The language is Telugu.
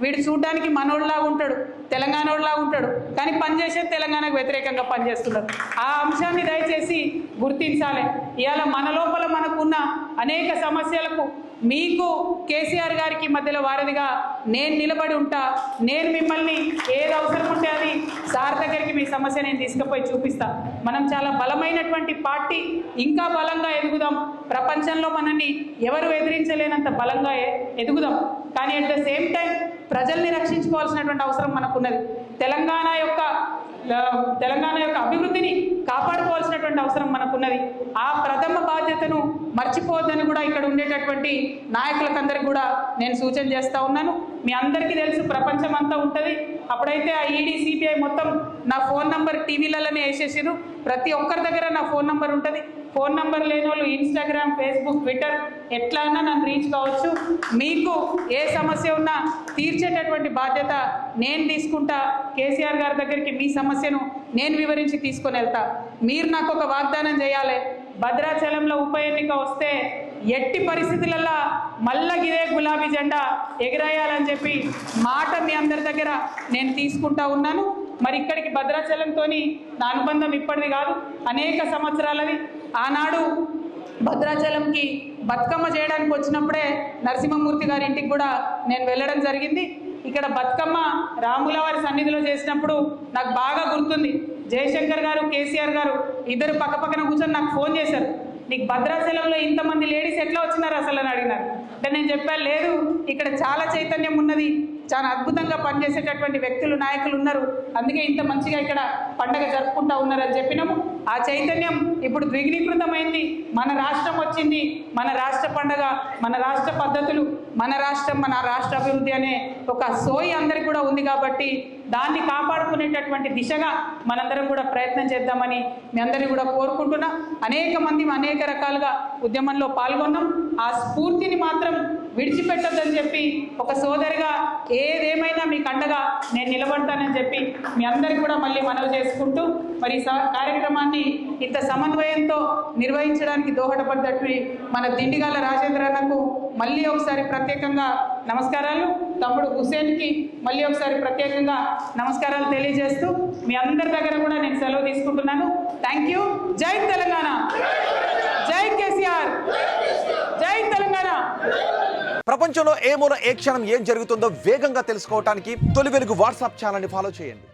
వీడు చూడడానికి మనోళ్ళలాగా ఉంటాడు, తెలంగాణోళ్ళలాగా ఉంటాడు, కానీ పనిచేసేది తెలంగాణకు వ్యతిరేకంగా పనిచేస్తున్నారు. ఆ అంశాన్ని దయచేసి గుర్తించాలి. ఇవాళ మన లోపల మనకున్న అనేక సమస్యలకు మీకు కేసీఆర్ గారికి మధ్యలో వారధిగా నేను నిలబడి ఉంటా. నేను మిమ్మల్ని ఏది అవసరం ఉంటే అది సార్ దగ్గరికి మీ సమస్య నేను తీసుకుపోయి చూపిస్తా. మనం చాలా బలమైనటువంటి పార్టీ, ఇంకా బలంగా ఎదుగుదాం. ప్రపంచంలో మనల్ని ఎవరు ఎదిరించలేనంత బలంగా ఎదుగుదాం. కానీ అట్ ద సేమ్ టైం ప్రజల్ని రక్షించుకోవాల్సినటువంటి అవసరం మనకున్నది. తెలంగాణ యొక్క అభివృద్ధిని కాపాడుకోవాల్సినటువంటి అవసరం మనకున్నది. ఆ ప్రథమ బాధ్యతను మర్చిపోవద్దని కూడా ఇక్కడ ఉండేటటువంటి నాయకులకందరికీ కూడా నేను సూచన చేస్తూ ఉన్నాను. మీ అందరికీ తెలుసు, ప్రపంచం అంతా ఉంటుంది. అప్పుడైతే ఆ ఈడీ సిబిఐ మొత్తం నా ఫోన్ నంబర్ టీవీలలోనే వేసేసారు. ప్రతి ఒక్కరి దగ్గర నా ఫోన్ నంబర్ ఉంటుంది. ఫోన్ నంబర్ లేని వాళ్ళు ఇన్స్టాగ్రామ్, ఫేస్బుక్, ట్విట్టర్ ఎట్లా అయినా నన్ను రీచ్ కావచ్చు. మీకు ఏ సమస్య ఉన్నా తీర్చేటటువంటి బాధ్యత నేను తీసుకుంటా. కేసీఆర్ గారి దగ్గరికి మీ సమస్యను నేను వివరించి తీసుకొని వెళ్తా. మీరు నాకు ఒక వాగ్దానం చేయాలి. భద్రాచలంలో ఉప ఎన్నిక వస్తే ఎట్టి పరిస్థితులలో మళ్ళా ఇదే గులాబీ జెండా ఎగరేయాలని చెప్పి మాట మీ అందరి దగ్గర నేను తీసుకుంటా ఉన్నాను. మరి ఇక్కడికి భద్రాచలంతో నా అనుబంధం ఇప్పటిది కాదు, అనేక సంవత్సరాలది. ఆనాడు భద్రాచలంకి బతుకమ్మ చేయడానికి వచ్చినప్పుడే నరసింహమూర్తి గారి ఇంటికి కూడా నేను వెళ్ళడం జరిగింది. ఇక్కడ బతుకమ్మ రాముల వారి సన్నిధిలో చేసినప్పుడు నాకు బాగా గుర్తుంది. జయశంకర్ గారు, కేసీఆర్ గారు ఇద్దరు పక్కపక్కన కూర్చొని నాకు ఫోన్ చేశారు. నీకు భద్రాచలంలో ఇంతమంది లేడీస్ ఎట్లా వచ్చినారు అసలు అని అడిగినారు. అంటే నేను చెప్పాను, లేదు ఇక్కడ చాలా చైతన్యం ఉన్నది, చాలా అద్భుతంగా పనిచేసేటటువంటి వ్యక్తులు, నాయకులు ఉన్నారు, అందుకే ఇంత మంచిగా ఇక్కడ పండగ జరుపుకుంటా ఉన్నారని చెప్పినాము. ఆ చైతన్యం ఇప్పుడు ద్విగుణీకృతమైంది. మన రాష్ట్రం వచ్చింది, మన రాష్ట్ర పండగ, మన రాష్ట్ర పద్ధతులు, మన రాష్ట్రం, మన రాష్ట్ర అభివృద్ధి అనే ఒక సోయి అందరికి కూడా ఉంది. కాబట్టి దాన్ని కాపాడుకునేటటువంటి దిశగా మనందరం కూడా ప్రయత్నం చేద్దామని మీ అందరినీ కూడా కోరుకుంటున్నా. అనేక మంది అనేక రకాలుగా ఉద్యమంలో పాల్గొన్నాం. ఆ స్ఫూర్తిని మాత్రం విడిచిపెట్టొద్దని చెప్పి ఒక సోదరిగా ఏదేమైనా మీకు అండగా నేను నిలబడతానని చెప్పి మీ అందరికీ కూడా మళ్ళీ మనవి చేసుకుంటూ, మరి కార్యక్రమాన్ని ఇంత సమన్వయంతో నిర్వహించడానికి దోహదపడ్డట్టు మన దిండిగాల రాజేంద్ర అన్నకు మళ్ళీ ఒకసారి ప్రత్యేకంగా నమస్కారాలు, తమ్ముడు హుసేన్కి మళ్ళీ ఒకసారి ప్రత్యేకంగా నమస్కారాలు తెలియజేస్తూ మీ అందరి దగ్గర కూడా నేను సెలవు తీసుకుంటున్నాను. Thank you. జై తెలంగాణ, జై కేసీఆర్, జై తెలంగాణ. ప్రపంచంలో ఏ మూల ఏ క్షణం ఏం జరుగుతుందో వేగంగా తెలుసుకోవడానికి తొలి వెలుగు వాట్సాప్ ఛానల్ని ఫాలో చేయండి.